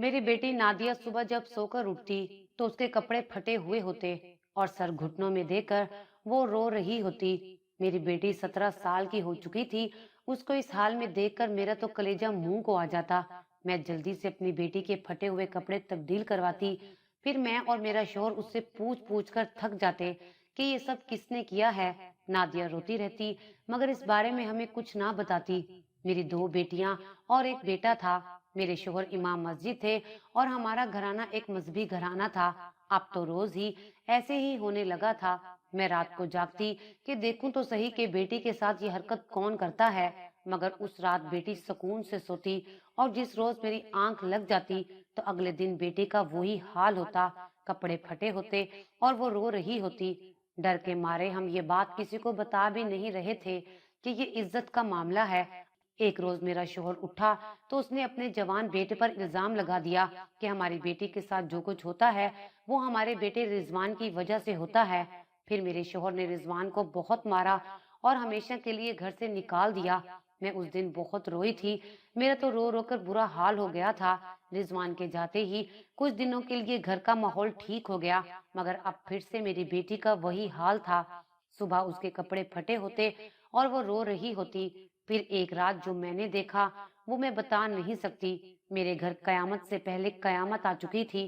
मेरी बेटी नादिया सुबह जब सोकर उठती तो उसके कपड़े फटे हुए होते और सर घुटनों में देकर वो रो रही होती। मेरी बेटी 17 साल की हो चुकी थी। उसको इस हाल में देखकर मेरा तो कलेजा मुंह को आ जाता। मैं जल्दी से अपनी बेटी के फटे हुए कपड़े तब्दील करवाती। फिर मैं और मेरा शोहर उससे पूछ पूछ कर थक जाते कि ये सब किसने किया है। नादिया रोती रहती मगर इस बारे में हमें कुछ ना बताती। मेरी दो बेटियां और एक बेटा था। मेरे शोहर इमाम मस्जिद थे और हमारा घराना एक मजहबी घराना था। अब तो रोज ही ऐसे ही होने लगा था। मैं रात को जागती कि देखूं तो सही कि बेटी के साथ ये हरकत कौन करता है। मगर उस रात बेटी सुकून से सोती और जिस रोज मेरी आंख लग जाती तो अगले दिन बेटी का वही हाल होता। कपड़े फटे होते और वो रो रही होती। डर के मारे हम ये बात किसी को बता भी नहीं रहे थे कि ये इज्जत का मामला है। एक रोज मेरा शोहर उठा तो उसने अपने जवान बेटे पर इल्जाम लगा दिया कि हमारी बेटी के साथ जो कुछ होता है वो हमारे बेटे रिजवान की वजह से होता है। फिर मेरे शोहर ने रिजवान को बहुत मारा और हमेशा के लिए घर से निकाल दिया। मैं उस दिन बहुत रोई थी। मेरा तो रो रो कर बुरा हाल हो गया था। रिजवान के जाते ही कुछ दिनों के लिए घर का माहौल ठीक हो गया मगर अब फिर से मेरी बेटी का वही हाल था। सुबह उसके कपड़े फटे होते और वो रो रही होती। फिर एक रात जो मैंने देखा वो मैं बता नहीं सकती। मेरे घर कयामत से पहले कयामत आ चुकी थी।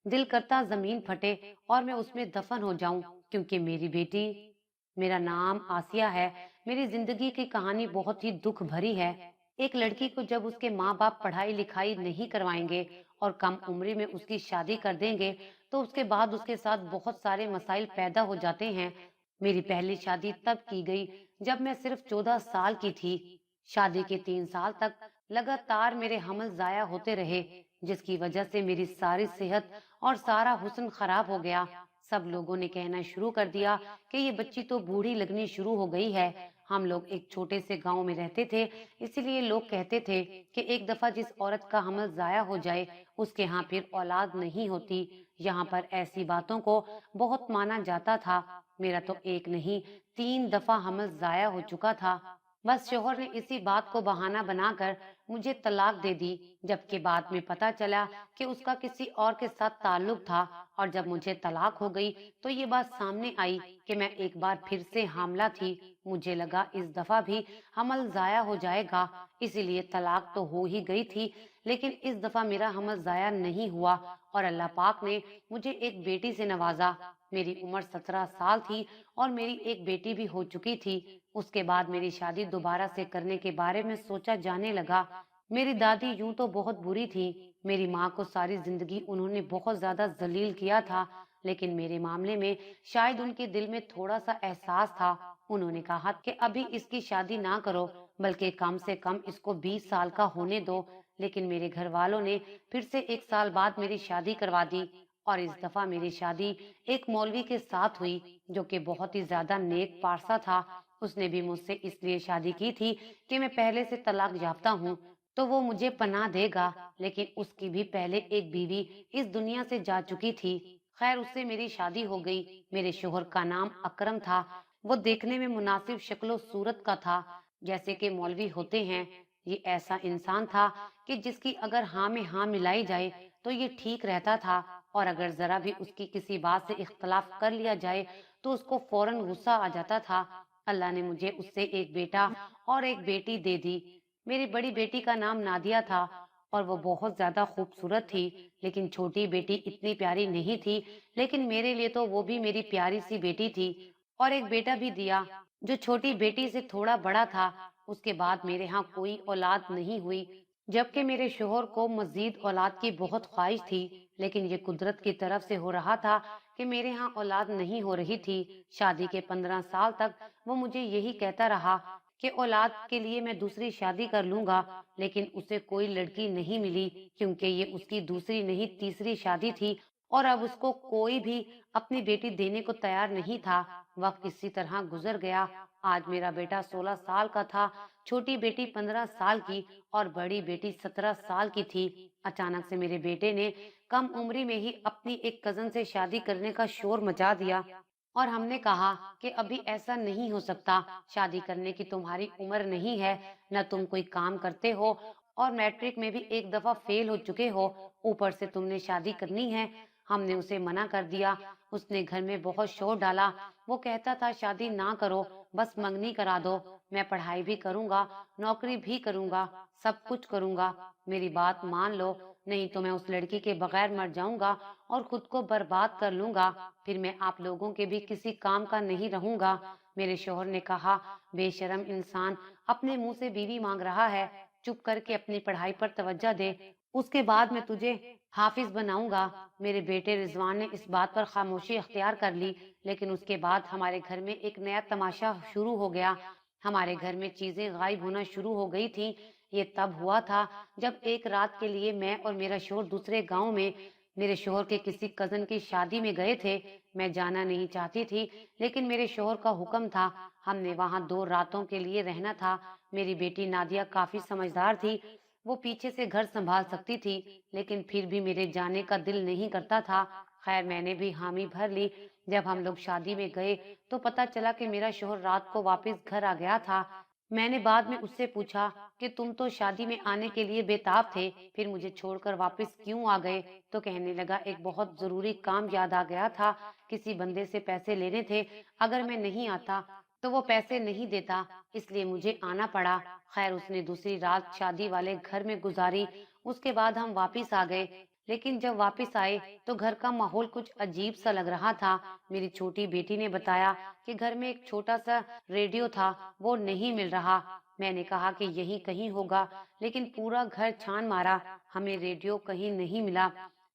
दिल करता जमीन फटे और मैं उसमें दफन हो जाऊं क्योंकि मेरी बेटी, मेरा नाम आसिया है। मेरी जिंदगी की कहानी बहुत ही दुख भरी है। एक लड़की को जब उसके माँ बाप पढ़ाई लिखाई नहीं करवाएंगे और कम उम्र में उसकी शादी कर देंगे तो उसके बाद उसके साथ बहुत सारे मसाइल पैदा हो जाते हैं। मेरी पहली शादी तब की गई जब मैं सिर्फ 14 साल की थी। शादी के 3 साल तक लगातार मेरे हमल जाया होते रहे जिसकी वजह से मेरी सारी सेहत और सारा हुस्न खराब हो गया। सब लोगों ने कहना शुरू कर दिया कि ये बच्ची तो बूढ़ी लगनी शुरू हो गई है। हम लोग एक छोटे से गांव में रहते थे, इसलिए लोग कहते थे कि एक दफा जिस औरत का हमल जाया हो जाए उसके यहाँ फिर औलाद नहीं होती। यहाँ पर ऐसी बातों को बहुत माना जाता था। मेरा तो एक नहीं 3 दफा हमल जाया हो चुका था। बस शोहर ने इसी बात को बहाना बनाकर मुझे तलाक दे दी। जबकि बाद में पता चला कि उसका किसी और के साथ ताल्लुक था। और जब मुझे तलाक हो गई तो ये बात सामने आई कि मैं एक बार फिर से हामला थी। मुझे लगा इस दफा भी हमल जाया हो जाएगा, इसीलिए तलाक तो हो ही गई थी। लेकिन इस दफा मेरा हमल जाया नहीं हुआ और अल्लाह पाक ने मुझे एक बेटी से नवाजा। मेरी उम्र 17 साल थी और मेरी एक बेटी भी हो चुकी थी। उसके बाद मेरी शादी दोबारा से करने के बारे में सोचा जाने लगा। मेरी दादी यूं तो बहुत बुरी थी। मेरी माँ को सारी जिंदगी उन्होंने बहुत ज्यादा जलील किया था, लेकिन मेरे मामले में शायद उनके दिल में थोड़ा सा एहसास था। उन्होंने कहा कि अभी इसकी शादी ना करो, बल्कि कम से कम इसको 20 साल का होने दो। लेकिन मेरे घर वालों ने फिर से 1 साल बाद मेरी शादी करवा दी और इस दफा मेरी शादी एक मौलवी के साथ हुई जो कि बहुत ही ज्यादा नेक पारसा था। उसने भी मुझसे इसलिए शादी की थी कि मैं पहले से तलाक याफ्ता हूँ तो वो मुझे पनाह देगा। लेकिन उसकी भी पहले एक बीवी इस दुनिया से जा चुकी थी। खैर उससे मेरी शादी हो गई। मेरे शोहर का नाम अकरम था। वो देखने में मुनासिब शक्लो सूरत का था, जैसे कि मौलवी होते हैं। ये ऐसा इंसान था कि जिसकी अगर हाँ में हाँ मिलाई जाए तो ये ठीक रहता था और अगर जरा भी उसकी किसी बात से इख्तलाफ कर लिया जाए तो उसको फौरन गुस्सा आ जाता था। अल्लाह ने मुझे उससे एक बेटा और एक बेटी दे दी। मेरी बड़ी बेटी का नाम नादिया था और वो बहुत ज्यादा खूबसूरत थी। लेकिन छोटी बेटी इतनी प्यारी नहीं थी। लेकिन मेरे लिए तो वो भी मेरी प्यारी सी बेटी थी। और एक बेटा भी दिया जो छोटी बेटी से थोड़ा बड़ा था। उसके बाद मेरे यहाँ कोई औलाद नहीं हुई, जबकि मेरे शोहर को मजीद औलाद की बहुत ख्वाहिश थी। लेकिन ये कुदरत की तरफ से हो रहा था कि मेरे यहाँ औलाद नहीं हो रही थी। शादी के 15 साल तक वो मुझे यही कहता रहा कि औलाद के लिए मैं दूसरी शादी कर लूंगा। लेकिन उसे कोई लड़की नहीं मिली क्योंकि ये उसकी दूसरी नहीं तीसरी शादी थी और अब उसको कोई भी अपनी बेटी देने को तैयार नहीं था। वक्त इसी तरह गुजर गया। आज मेरा बेटा 16 साल का था, छोटी बेटी 15 साल की और बड़ी बेटी 17 साल की थी। अचानक से मेरे बेटे ने कम उम्री में ही अपनी एक कजन से शादी करने का शोर मचा दिया और हमने कहा कि अभी ऐसा नहीं हो सकता। शादी करने की तुम्हारी उम्र नहीं है, न तुम कोई काम करते हो और मैट्रिक में भी एक दफा फेल हो चुके हो, ऊपर से तुमने शादी करनी है। हमने उसे मना कर दिया। उसने घर में बहुत शोर डाला। वो कहता था शादी ना करो, बस मंगनी करा दो। मैं पढ़ाई भी करूंगा, नौकरी भी करूंगा, सब कुछ करूंगा। मेरी बात मान लो, नहीं तो मैं उस लड़की के बगैर मर जाऊंगा और खुद को बर्बाद कर लूंगा। फिर मैं आप लोगों के भी किसी काम का नहीं रहूंगा। मेरे शौहर ने कहा, बेशरम इंसान, अपने मुंह से बीवी मांग रहा है, चुप करके अपनी पढ़ाई पर तवज्जो दे, उसके बाद मैं तुझे हाफिज बनाऊंगा। मेरे बेटे रिजवान ने इस बात पर खामोशी अख्तियार कर ली। लेकिन उसके बाद हमारे घर में एक नया तमाशा शुरू हो गया। हमारे घर में चीजें गायब होना शुरू हो गई थी। ये तब हुआ था जब एक रात के लिए मैं और मेरा शोहर दूसरे गांव में मेरे शोहर के किसी कजन की शादी में गए थे। मैं जाना नहीं चाहती थी, लेकिन मेरे शोहर का हुक्म था। हमने वहां 2 रातों के लिए रहना था। मेरी बेटी नादिया काफी समझदार थी। वो पीछे से घर संभाल सकती थी, लेकिन फिर भी मेरे जाने का दिल नहीं करता था। खैर, मैंने भी हामी भर ली। जब हम लोग शादी में गए तो पता चला कि मेरा शोहर रात को वापस घर आ गया था। मैंने बाद में उससे पूछा कि तुम तो शादी में आने के लिए बेताब थे, फिर मुझे छोड़कर वापस क्यों आ गए? तो कहने लगा, एक बहुत जरूरी काम याद आ गया था। किसी बंदे से पैसे लेने थे। अगर मैं नहीं आता तो वो पैसे नहीं देता, इसलिए मुझे आना पड़ा। खैर, उसने दूसरी रात शादी वाले घर में गुजारी। उसके बाद हम वापिस आ गए। लेकिन जब वापस आए तो घर का माहौल कुछ अजीब सा लग रहा था। मेरी छोटी बेटी ने बताया कि घर में एक छोटा सा रेडियो था, वो नहीं मिल रहा। मैंने कहा कि यहीं कहीं होगा, लेकिन पूरा घर छान मारा, हमें रेडियो कहीं नहीं मिला।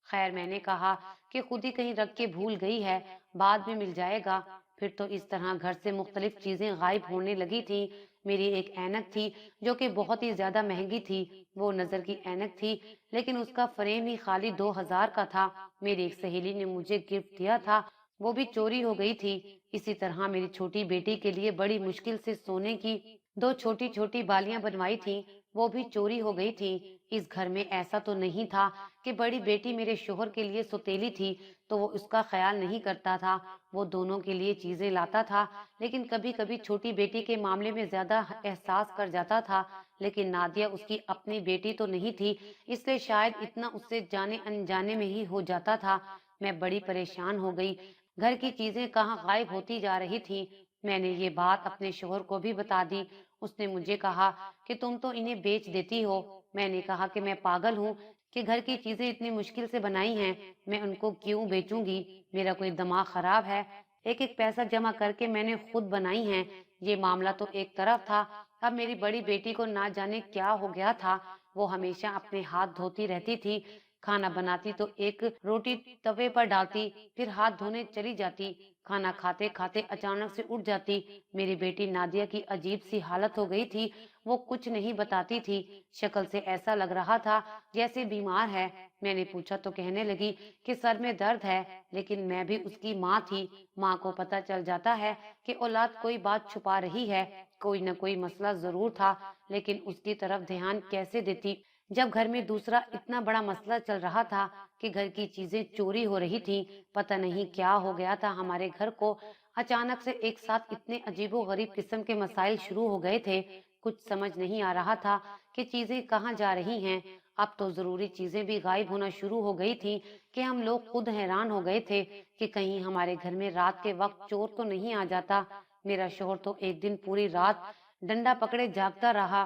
खैर, मैंने कहा कि खुद ही कहीं रख के भूल गई है, बाद में मिल जाएगा। फिर तो इस तरह घर से मुख्तलिफ चीजें गायब होने लगी थी। मेरी एक ऐनक थी जो कि बहुत ही ज्यादा महंगी थी। वो नजर की ऐनक थी, लेकिन उसका फ्रेम ही खाली 2,000 का था। मेरी एक सहेली ने मुझे गिफ्ट दिया था, वो भी चोरी हो गई थी। इसी तरह मेरी छोटी बेटी के लिए बड़ी मुश्किल से सोने की 2 छोटी छोटी बालियां बनवाई थी, वो भी चोरी हो गई थी। इस घर में ऐसा तो नहीं था कि बड़ी बेटी मेरे शोहर के लिए सौतेली थी तो वो उसका ख्याल नहीं करता था। वो दोनों के लिए चीजें लाता था, लेकिन कभी कभी छोटी बेटी के मामले में ज्यादा एहसास कर जाता था। लेकिन नादिया उसकी अपनी बेटी तो नहीं थी, इसलिए शायद इतना उससे जाने अनजाने में ही हो जाता था। मैं बड़ी परेशान हो गई। घर की चीजें कहाँ गायब होती जा रही थी। मैंने ये बात अपने शोहर को भी बता दी। उसने मुझे कहा कि तुम तो इन्हें बेच देती हो। मैंने कहा कि मैं पागल हूँ कि घर की चीजें इतनी मुश्किल से बनाई हैं, मैं उनको क्यों बेचूंगी? मेरा कोई दिमाग खराब है? एक एक पैसा जमा करके मैंने खुद बनाई हैं। ये मामला तो एक तरफ था। अब मेरी बड़ी बेटी को ना जाने क्या हो गया था। वो हमेशा अपने हाथ धोती रहती थी। खाना बनाती तो एक रोटी तवे पर डालती, फिर हाथ धोने चली जाती। खाना खाते खाते अचानक से उठ जाती। मेरी बेटी नादिया की अजीब सी हालत हो गई थी। वो कुछ नहीं बताती थी। शक्ल से ऐसा लग रहा था जैसे बीमार है। मैंने पूछा तो कहने लगी कि सर में दर्द है। लेकिन मैं भी उसकी माँ थी। माँ को पता चल जाता है कि औलाद कोई बात छुपा रही है। कोई न कोई मसला जरूर था, लेकिन उसकी तरफ ध्यान कैसे देती जब घर में दूसरा इतना बड़ा मसला चल रहा था कि घर की चीजें चोरी हो रही थी। पता नहीं क्या हो गया था हमारे घर को। अचानक से एक साथ इतने अजीबो गरीब किस्म के मसाइल शुरू हो गए थे। कुछ समझ नहीं आ रहा था कि चीजें कहाँ जा रही हैं। अब तो जरूरी चीजें भी गायब होना शुरू हो गई थी कि हम लोग खुद हैरान हो गए थे कि कहीं हमारे घर में रात के वक्त चोर तो नहीं आ जाता। मेरा शोहर तो एक दिन पूरी रात डंडा पकड़े जागता रहा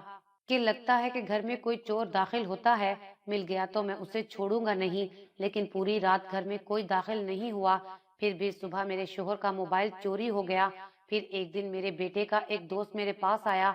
कि लगता है कि घर में कोई चोर दाखिल होता है, मिल गया तो मैं उसे छोड़ूंगा नहीं। लेकिन पूरी रात घर में कोई दाखिल नहीं हुआ। फिर भी सुबह मेरे शोहर का मोबाइल चोरी हो गया। फिर एक दिन मेरे बेटे का एक दोस्त मेरे पास आया,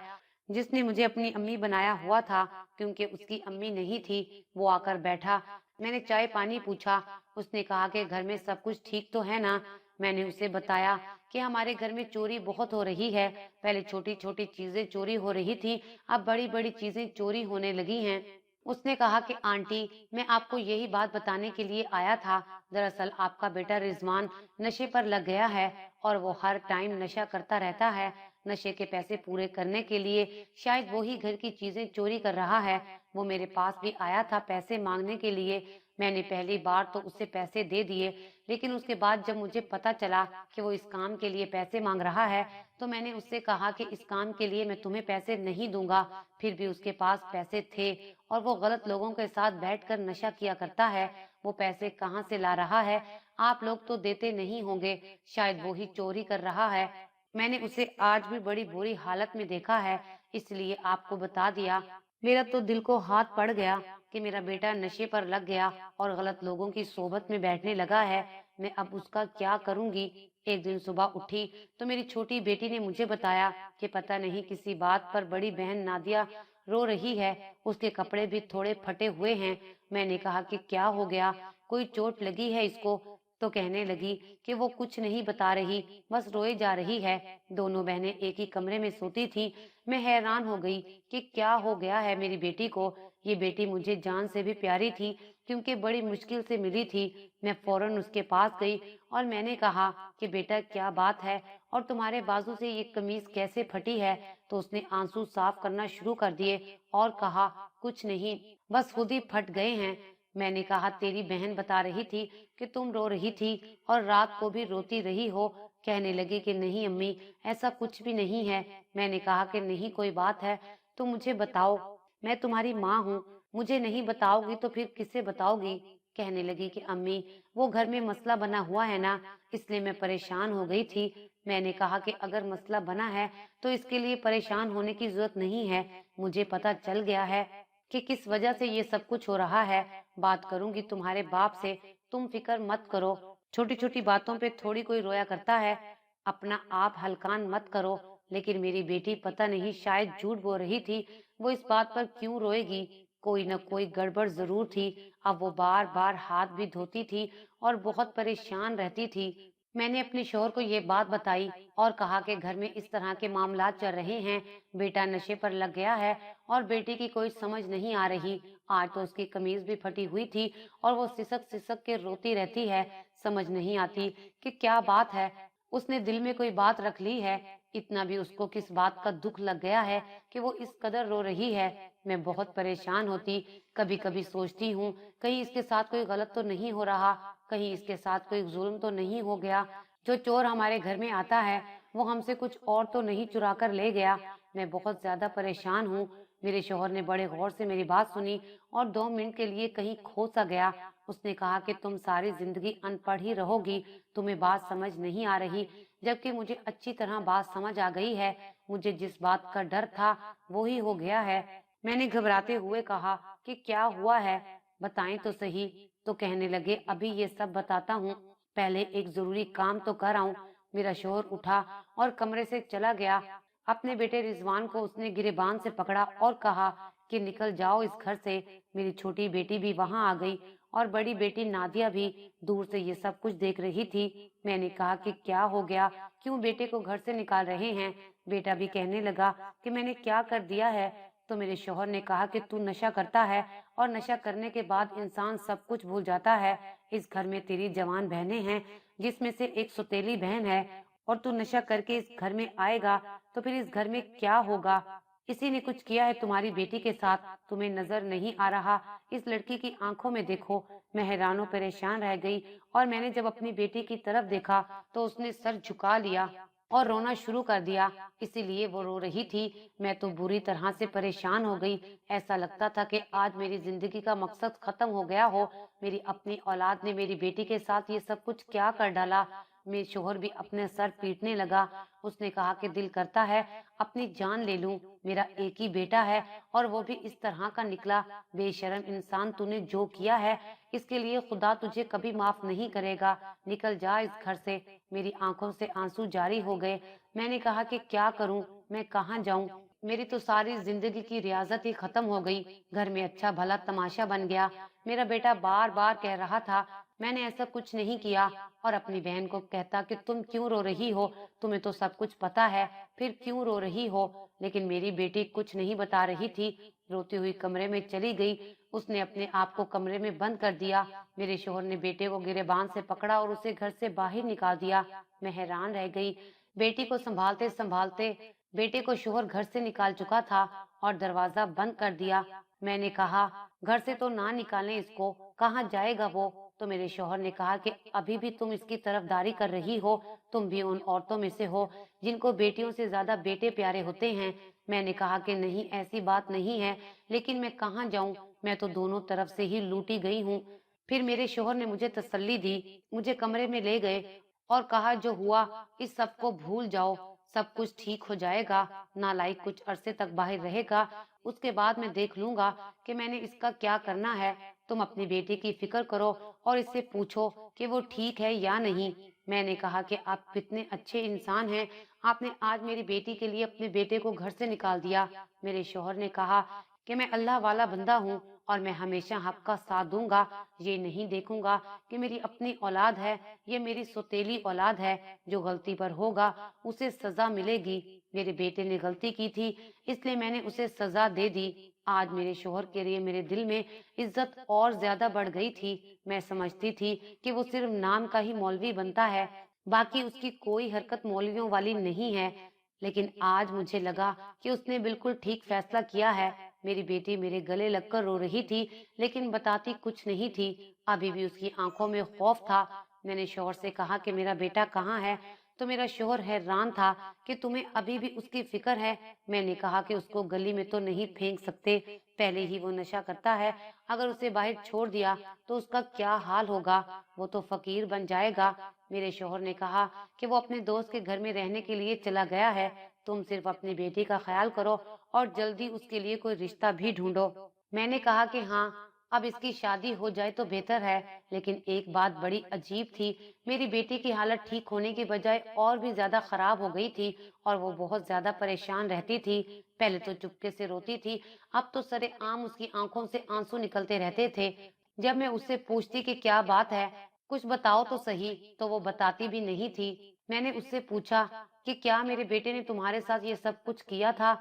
जिसने मुझे अपनी अम्मी बनाया हुआ था क्योंकि उसकी अम्मी नहीं थी। वो आकर बैठा। मैंने चाय पानी पूछा। उसने कहा कि घर में सब कुछ ठीक तो है ना? मैंने उसे बताया कि हमारे घर में चोरी बहुत हो रही है। पहले छोटी छोटी चीजें चोरी हो रही थी, अब बड़ी बड़ी चीजें चोरी होने लगी हैं। उसने कहा कि आंटी, मैं आपको यही बात बताने के लिए आया था। दरअसल आपका बेटा रिजवान नशे पर लग गया है और वो हर टाइम नशा करता रहता है। नशे के पैसे पूरे करने के लिए। शायद वो ही घर की चीजें चोरी कर रहा है। वो मेरे पास भी आया था पैसे मांगने के लिए। मैंने पहली बार तो उसे पैसे दे दिए, लेकिन उसके बाद जब मुझे पता चला कि वो इस काम के लिए पैसे मांग रहा है, तो मैंने उससे कहा कि इस काम के लिए मैं तुम्हें पैसे नहीं दूंगा। फिर भी उसके पास पैसे थे और वो गलत लोगों के साथ बैठकर नशा किया करता है। वो पैसे कहाँ से ला रहा है? आप लोग तो देते नहीं होंगे, शायद वो ही चोरी कर रहा है। मैंने उसे आज भी बड़ी बुरी हालत में देखा है, इसलिए आपको बता दिया। मेरा तो दिल को हाथ पड़ गया कि मेरा बेटा नशे पर लग गया और गलत लोगों की सोबत में बैठने लगा है। मैं अब उसका क्या करूंगी? एक दिन सुबह उठी तो मेरी छोटी बेटी ने मुझे बताया कि पता नहीं किसी बात पर बड़ी बहन नादिया रो रही है। उसके कपड़े भी थोड़े फटे हुए हैं। मैंने कहा कि क्या हो गया, कोई चोट लगी है इसको? तो कहने लगी कि वो कुछ नहीं बता रही, बस रोए जा रही है। दोनों बहनें एक ही कमरे में सोती थी। मैं हैरान हो गई कि क्या हो गया है मेरी बेटी को। ये बेटी मुझे जान से भी प्यारी थी, क्योंकि बड़ी मुश्किल से मिली थी। मैं फौरन उसके पास गई और मैंने कहा कि बेटा क्या बात है और तुम्हारे बाजू से ये कमीज कैसे फटी है? तो उसने आंसू साफ करना शुरू कर दिए और कहा कुछ नहीं, बस खुद ही फट गए हैं। मैंने कहा तेरी बहन बता रही थी कि तुम रो रही थी और रात को भी रोती रही हो। कहने लगी कि नहीं अम्मी, ऐसा कुछ भी नहीं है। मैंने कहा कि नहीं कोई बात है तो मुझे बताओ, मैं तुम्हारी माँ हूँ। मुझे नहीं बताओगी तो फिर किसे बताओगी? कहने लगी कि अम्मी, वो घर में मसला बना हुआ है ना, इसलिए मैं परेशान हो गई थी। मैंने कहा कि अगर मसला बना है तो इसके लिए परेशान होने की जरूरत नहीं है। मुझे पता चल गया है कि किस वजह से ये सब कुछ हो रहा है। बात करूंगी तुम्हारे बाप से, तुम फिक्र मत करो। छोटी छोटी बातों पे थोड़ी कोई रोया करता है, अपना आप हलकान मत करो। लेकिन मेरी बेटी पता नहीं शायद झूठ बोल रही थी। वो इस बात पर क्यों रोएगी? कोई न कोई गड़बड़ जरूर थी। अब वो बार बार हाथ भी धोती थी और बहुत परेशान रहती थी। मैंने अपने शोहर को ये बात बताई और कहा कि घर में इस तरह के मामला चल रहे हैं। बेटा नशे पर लग गया है और बेटी की कोई समझ नहीं आ रही। आज तो उसकी कमीज भी फटी हुई थी और वो सिसक सिसक के रोती रहती है। समझ नहीं आती कि क्या बात है। उसने दिल में कोई बात रख ली है। इतना भी उसको किस बात का दुख लग गया है कि वो इस कदर रो रही है। मैं बहुत परेशान होती, कभी कभी सोचती हूँ कहीं इसके साथ कोई गलत तो नहीं हो रहा, कहीं इसके साथ कोई जुल्म तो नहीं हो गया। जो चोर हमारे घर में आता है वो हमसे कुछ और तो नहीं चुरा कर ले गया। मैं बहुत ज्यादा परेशान हूँ। मेरे शोहर ने बड़े गौर से मेरी बात सुनी और 2 मिनट के लिए कहीं खो सा गया। उसने कहा कि तुम सारी जिंदगी अनपढ़ ही रहोगी, तुम्हें बात समझ नहीं आ रही। जबकि मुझे अच्छी तरह बात समझ आ गई है। मुझे जिस बात का डर था वो ही हो गया है। मैंने घबराते हुए कहा कि क्या हुआ है, बताएं तो सही। तो कहने लगे अभी ये सब बताता हूँ, पहले एक जरूरी काम तो कर आऊं। मेरा शोहर उठा और कमरे से चला गया। अपने बेटे रिजवान को उसने गिरेबान से पकड़ा और कहा कि निकल जाओ इस घर से। मेरी छोटी बेटी भी वहां आ गई और बड़ी बेटी नादिया भी दूर से ये सब कुछ देख रही थी। मैंने कहा कि क्या हो गया, क्यों बेटे को घर से निकाल रहे हैं? बेटा भी कहने लगा कि मैंने क्या कर दिया है? तो मेरे शौहर ने कहा कि तू नशा करता है और नशा करने के बाद इंसान सब कुछ भूल जाता है। इस घर में तेरी जवान बहनें हैं, जिसमें से एक सौतेली बहन है, और तू नशा करके इस घर में आएगा तो फिर इस घर में क्या होगा? इसी ने कुछ किया है तुम्हारी बेटी के साथ, तुम्हें नजर नहीं आ रहा? इस लड़की की आंखों में देखो। मैं हैरानों परेशान रह गई और मैंने जब अपनी बेटी की तरफ देखा तो उसने सर झुका लिया और रोना शुरू कर दिया। इसीलिए वो रो रही थी। मैं तो बुरी तरह से परेशान हो गई। ऐसा लगता था कि आज मेरी जिंदगी का मकसद खत्म हो गया हो। मेरी अपनी औलाद ने मेरी बेटी के साथ ये सब कुछ क्या कर डाला। मेरे शोहर भी अपने सर पीटने लगा। उसने कहा कि दिल करता है अपनी जान ले लूं। मेरा एक ही बेटा है और वो भी इस तरह का निकला। बेशर्म इंसान, तूने जो किया है इसके लिए खुदा तुझे कभी माफ नहीं करेगा। निकल जा इस घर से। मेरी आंखों से आंसू जारी हो गए। मैंने कहा कि क्या करूं, मैं कहाँ जाऊं? मेरी तो सारी जिंदगी की रियाजत ही खत्म हो गई। घर में अच्छा भला तमाशा बन गया। मेरा बेटा बार बार कह रहा था मैंने ऐसा कुछ नहीं किया, और अपनी बहन को कहता कि तुम क्यों रो रही हो, तुम्हें तो सब कुछ पता है, फिर क्यों रो रही हो? लेकिन मेरी बेटी कुछ नहीं बता रही थी। रोती हुई कमरे में चली गई। उसने अपने आप को कमरे में बंद कर दिया। मेरे शोहर ने बेटे को गिरेबान से पकड़ा और उसे घर से बाहर निकाल दिया। मैं हैरान रह गई। बेटी को संभालते संभालते बेटे को शोहर घर से निकाल चुका था और दरवाजा बंद कर दिया। मैंने कहा, घर से तो ना निकालें इसको, कहाँ जाएगा वो? तो मेरे शोहर ने कहा कि अभी भी तुम इसकी तरफदारी कर रही हो, तुम भी उन औरतों में से हो जिनको बेटियों से ज्यादा बेटे प्यारे होते हैं। मैंने कहा कि नहीं, ऐसी बात नहीं है, लेकिन मैं कहाँ जाऊं, मैं तो दोनों तरफ से ही लूटी गई हूँ। फिर मेरे शोहर ने मुझे तसल्ली दी, मुझे कमरे में ले गए और कहा, जो हुआ इस सब को भूल जाओ, सब कुछ ठीक हो जाएगा। नालायक कुछ अरसे तक बाहर रहेगा, उसके बाद मैं देख लूंगा कि मैंने इसका क्या करना है। तुम अपनी बेटी की फिक्र करो और इससे पूछो कि वो ठीक है या नहीं। मैंने कहा कि आप कितने अच्छे इंसान हैं, आपने आज मेरी बेटी के लिए अपने बेटे को घर से निकाल दिया। मेरे शोहर ने कहा कि मैं अल्लाह वाला बंदा हूँ और मैं हमेशा हक का साथ दूंगा। ये नहीं देखूंगा कि मेरी अपनी औलाद है, ये मेरी सौतेली औलाद है। जो गलती पर होगा उसे सजा मिलेगी। मेरे बेटे ने गलती की थी, इसलिए मैंने उसे सजा दे दी। आज मेरे शोहर के लिए मेरे दिल में इज्जत और ज्यादा बढ़ गई थी। मैं समझती थी कि वो सिर्फ नाम का ही मौलवी बनता है, बाकी उसकी कोई हरकत मौलवियों वाली नहीं है। लेकिन आज मुझे लगा कि उसने बिल्कुल ठीक फैसला किया है। मेरी बेटी मेरे गले लगकर रो रही थी, लेकिन बताती कुछ नहीं थी। अभी भी उसकी आंखों में खौफ था। मैंने शोहर से कहा कि मेरा बेटा कहाँ है? तो मेरा शोहर हैरान था कि तुम्हें अभी भी उसकी फिक्र है। मैंने कहा कि उसको गली में तो नहीं फेंक सकते, पहले ही वो नशा करता है। अगर उसे बाहर छोड़ दिया तो उसका क्या हाल होगा? वो तो फकीर बन जाएगा। मेरे शोहर ने कहा कि वो अपने दोस्त के घर में रहने के लिए चला गया है। तुम सिर्फ अपनी बेटी का ख्याल करो और जल्दी उसके लिए कोई रिश्ता भी ढूंढो। मैंने कहा कि हाँ, अब इसकी शादी हो जाए तो बेहतर है। लेकिन एक बात बड़ी अजीब थी, मेरी बेटी की हालत ठीक होने की बजाय और भी ज्यादा खराब हो गई थी और वो बहुत ज्यादा परेशान रहती थी। पहले तो चुपके से रोती थी, अब तो सरेआम उसकी आंखों से आंसू निकलते रहते थे। जब मैं उससे पूछती कि क्या बात है, कुछ बताओ तो सही, तो वो बताती भी नहीं थी। मैंने उससे पूछा कि क्या मेरे बेटे ने तुम्हारे साथ ये सब कुछ किया था,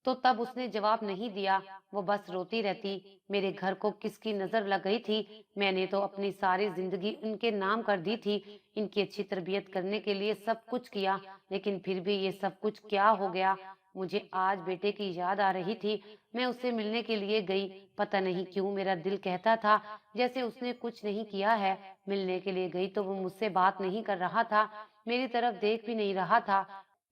तो तब उसने जवाब नहीं दिया, वो बस रोती रहती। मेरे घर को किसकी नजर लग गई थी? मैंने तो अपनी सारी जिंदगी इनके नाम कर दी थी, इनकी अच्छी तरबियत करने के लिए सब कुछ किया, लेकिन फिर भी ये सब कुछ क्या हो गया? मुझे आज बेटे की याद आ रही थी, मैं उससे मिलने के लिए गई। पता नहीं क्यों मेरा दिल कहता था जैसे उसने कुछ नहीं किया है। मिलने के लिए गई तो वो मुझसे बात नहीं कर रहा था, मेरी तरफ देख भी नहीं रहा था।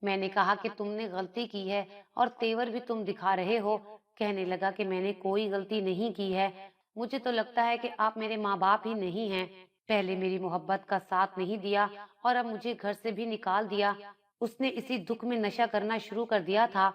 मैंने कहा कि तुमने गलती की है और तेवर भी तुम दिखा रहे हो। कहने लगा कि मैंने कोई गलती नहीं की है, मुझे तो लगता है कि आप मेरे माँ बाप ही नहीं हैं। पहले मेरी मोहब्बत का साथ नहीं दिया और अब मुझे घर से भी निकाल दिया। उसने इसी दुख में नशा करना शुरू कर दिया था,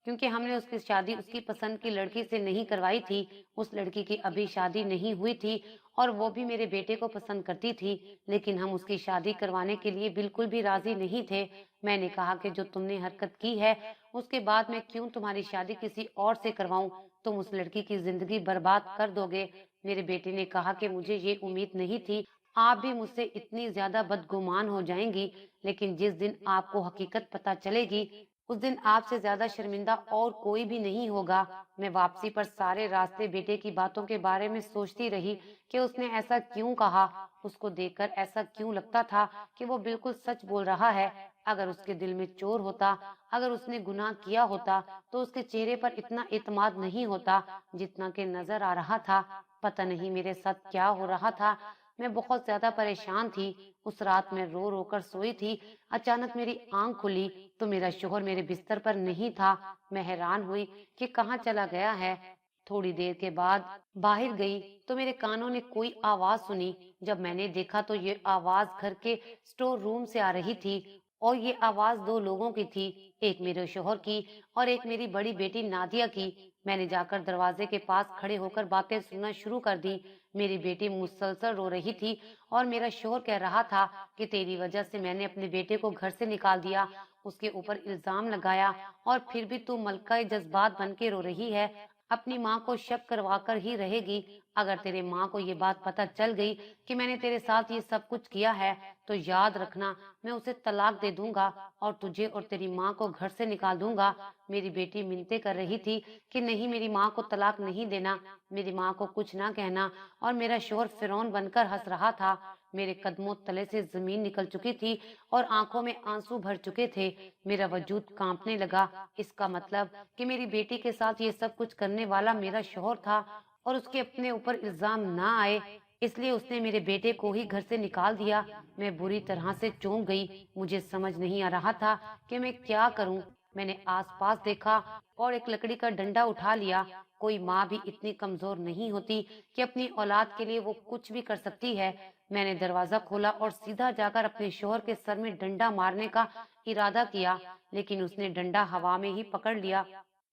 क्योंकि हमने उसकी शादी उसकी पसंद की लड़की से नहीं करवाई थी। उस लड़की की अभी शादी नहीं हुई थी और वो भी मेरे बेटे को पसंद करती थी, लेकिन हम उसकी शादी करवाने के लिए बिल्कुल भी राजी नहीं थे। मैंने कहा कि जो तुमने हरकत की है, उसके बाद मैं क्यों तुम्हारी शादी किसी और से करवाऊं? तुम उस लड़की की जिंदगी बर्बाद कर दोगे। मेरे बेटे ने कहा कि मुझे ये उम्मीद नहीं थी, आप भी मुझसे इतनी ज्यादा बदगुमान हो जाएंगी, लेकिन जिस दिन आपको हकीकत पता चलेगी, उस दिन आपसे ज्यादा शर्मिंदा और कोई भी नहीं होगा। मैं वापसी पर सारे रास्ते बेटे की बातों के बारे में सोचती रही कि उसने ऐसा क्यों कहा। उसको देखकर ऐसा क्यों लगता था कि वो बिल्कुल सच बोल रहा है। अगर उसके दिल में चोर होता, अगर उसने गुनाह किया होता, तो उसके चेहरे पर इतना एतमाद नहीं होता जितना कि नजर आ रहा था। पता नहीं मेरे साथ क्या हो रहा था, मैं बहुत ज्यादा परेशान थी। उस रात मैं रो रो कर सोई थी। अचानक मेरी आंख खुली तो मेरा शोहर मेरे बिस्तर पर नहीं था। मैं हैरान हुई कि कहाँ चला गया है। थोड़ी देर के बाद बाहर गई तो मेरे कानों ने कोई आवाज सुनी। जब मैंने देखा तो ये आवाज घर के स्टोर रूम से आ रही थी और ये आवाज दो लोगों की थी, एक मेरे शोहर की और एक मेरी बड़ी बेटी नादिया की। मैंने जाकर दरवाजे के पास खड़े होकर बातें सुनना शुरू कर दी। मेरी बेटी मुसलसल रो रही थी और मेरा शोहर कह रहा था कि तेरी वजह से मैंने अपने बेटे को घर से निकाल दिया, उसके ऊपर इल्जाम लगाया और फिर भी तू मलका जज्बात बन के रो रही है, अपनी माँ को शक करवा कर ही रहेगी। اگر تیرے ماں کو یہ بات پتہ چل گئی کہ میں نے تیرے ساتھ یہ سب کچھ کیا ہے تو یاد رکھنا میں اسے طلاق دے دوں گا اور تجھے اور تیری ماں کو گھر سے نکال دوں گا۔ میری بیٹی منتیں کر رہی تھی کہ نہیں، میری ماں کو طلاق نہیں دینا، میری ماں کو کچھ نہ کہنا، اور میرا شوہر فرعون بن کر ہنس رہا تھا۔ میرے قدموں تلے سے زمین نکل چکی تھی اور آنکھوں میں آنسو بھر چکے تھے۔ میرا وجود کانپنے لگا۔ اس کا مطلب کہ میری بیٹی کے ساتھ یہ سب کچھ کرنے والا میرا شوہر تھا اور اس کے اپنے اوپر الزام نہ آئے، اس لیے اس نے میرے بیٹے کو ہی گھر سے نکال دیا۔ میں بری طرح سے چونک گئی۔ مجھے سمجھ نہیں آ رہا تھا کہ میں کیا کروں۔ میں نے آس پاس دیکھا اور ایک لکڑی کا ڈنڈا اٹھا لیا۔ کوئی ماں بھی اتنی کمزور نہیں ہوتی کہ اپنی اولاد کے لیے وہ کچھ بھی کر سکتی ہے۔ میں نے دروازہ کھولا اور سیدھا جا کر اپنے شوہر کے سر میں ڈنڈا مارنے کا ارادہ کیا، لیکن اس نے ڈنڈا ہوا میں ہی پکڑ لیا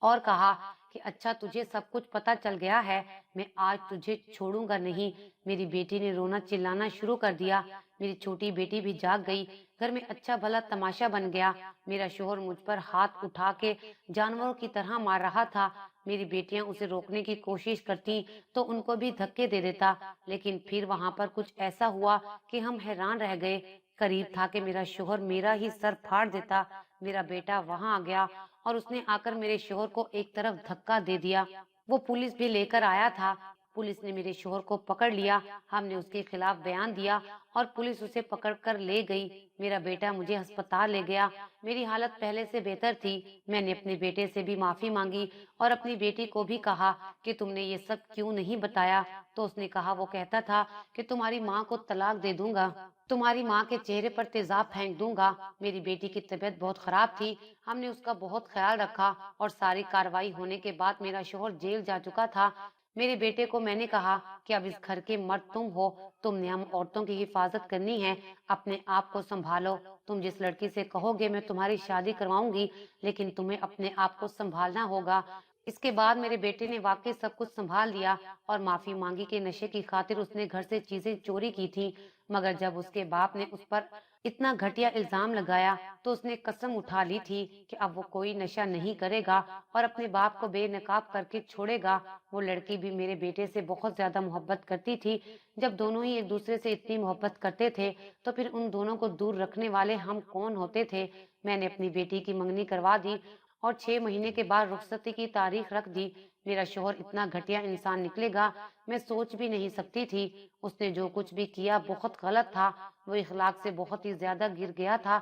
اور کہا کہ اچھا، تجھے سب کچھ پتا چل گیا ہے، میں آج تجھے چھوڑوں گا نہیں۔ میری بیٹی نے رونا چلانا شروع کر دیا۔ میری چھوٹی بیٹی بھی جاگ گئی۔ گھر میں اچھا بھلا تماشا بن گیا۔ میرا شوہر مجھ پر ہاتھ اٹھا کے جانوروں کی طرح مار رہا تھا۔ میری بیٹیاں اسے روکنے کی کوشش کرتی تو ان کو بھی دھکے دے دیتا، لیکن پھر وہاں پر کچھ ایسا ہوا کہ ہم حیران رہ گئے۔ قریب تھا کہ میرا شوہر میرا ہی سر پھاڑ دیتا۔ میرا بیٹا وہاں آ گیا اور اس نے آ کر میرے شوہر کو ایک طرف دھکا دے دیا۔ وہ پولیس بھی لے کر آیا تھا۔ پولیس نے میرے شوہر کو پکڑ لیا۔ ہم نے اس کے خلاف بیان دیا اور پولیس اسے پکڑ کر لے گئی۔ میرا بیٹا مجھے ہسپتال لے گیا۔ میری حالت پہلے سے بہتر تھی۔ میں نے اپنے بیٹے سے بھی معافی مانگی اور اپنی بیٹی کو بھی کہا کہ تم نے یہ سب کیوں نہیں بتایا؟ تو اس نے کہا وہ کہتا تھا کہ تمہاری ماں کو طلاق دے دوں گا، تمہاری ماں کے چہرے پر تیزاب پھینک دوں گا۔ میری بیٹی کی طبیعت بہت خراب تھی۔ ہم نے اس کا بہت خیال رکھا اور ساری کارروائی ہونے کے بعد میرا شوہر جیل جا چکا تھا۔ میرے بیٹے کو میں نے کہا کہ اب اس گھر کے مرد تم ہو، تم نے ہم عورتوں کی حفاظت کرنی ہے، اپنے آپ کو سنبھالو۔ تم جس لڑکی سے کہو گے میں تمہاری شادی کرواؤں گی، لیکن تمہیں اپنے آپ کو سنبھالنا ہوگا۔ اس کے بعد میرے بیٹے نے واقعی سب کچھ سنبھال لیا اور معافی مانگی کہ نشے کی خاطر اس نے گھر سے چیزیں چوری کی تھی، مگر جب اس کے باپ نے اس پر اتنا گھٹیا الزام لگایا تو اس نے قسم اٹھا لی تھی کہ اب وہ کوئی نشہ نہیں کرے گا اور اپنے باپ کو بے نقاب کر کے چھوڑے گا۔ وہ لڑکی بھی میرے بیٹے سے بہت زیادہ محبت کرتی تھی۔ جب دونوں ہی ایک دوسرے سے اتنی محبت کرتے تھے تو پھر ان دونوں کو دور رکھنے والے ہم کون ہوتے تھے؟ میں نے اپنی بیٹی کی منگنی کروا دی اور 6 مہینے کے بعد رخصتی کی تاریخ رکھ دی۔ میرا شوہر اتنا گھٹیا انسان نکلے گا میں سوچ بھی نہیں سکتی تھی۔ اس نے جو کچھ بھی کیا بہت غلط تھا، وہ اخلاق سے بہت ہی زیادہ گر گیا تھا۔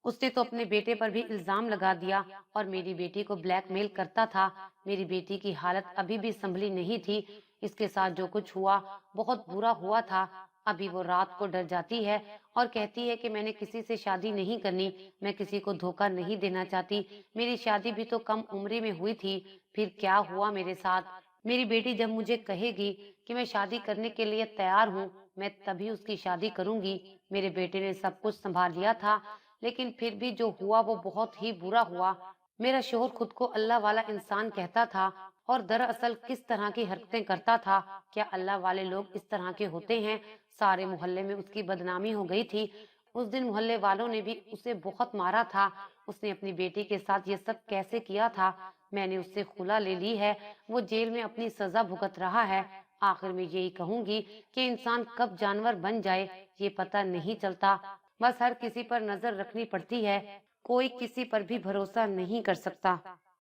اس نے تو اپنے بیٹے پر بھی الزام لگا دیا اور میری بیٹی کو بلیک میل کرتا تھا۔ میری بیٹی کی حالت ابھی بھی سنبھلی نہیں تھی۔ اس کے ساتھ جو کچھ ہوا بہت برا ہوا تھا۔ ابھی وہ رات کو ڈر جاتی ہے اور کہتی ہے کہ میں نے کسی سے شادی نہیں کرنی، میں کسی کو دھوکہ نہیں دینا چاہتی۔ میری شادی بھی تو کم عمری میں ہوئی تھی، پھر کیا ہوا میرے ساتھ؟ میری بیٹی جب مجھے کہے گی کہ میں شادی کرنے کے لیے تیار ہوں، میں تبھی اس کی شادی کروں گی۔ میرے بیٹے نے سب کچھ سنبھال لیا تھا، لیکن پھر بھی جو ہوا وہ بہت ہی برا ہوا۔ میرا شوہر خود کو اللہ والا انسان کہتا تھا اور دراصل کس طرح کی حرکتیں کرتا تھا۔ کیا اللہ والے لوگ اس طرح کے ہوتے ہیں؟ سارے محلے میں اس کی بدنامی ہو گئی تھی۔ اس دن محلے والوں نے بھی اسے بہت مارا تھا۔ اس نے اپنی بیٹی کے ساتھ یہ سب کیسے کیا تھا؟ میں نے اس سے خلا لے لی ہے، وہ جیل میں اپنی سزا بھگت رہا ہے۔ آخر میں یہی کہوں گی کہ انسان کب جانور بن جائے یہ پتہ نہیں چلتا۔ بس ہر کسی پر نظر رکھنی پڑتی ہے، کوئی کسی پر بھی بھروسہ نہیں کر سکتا۔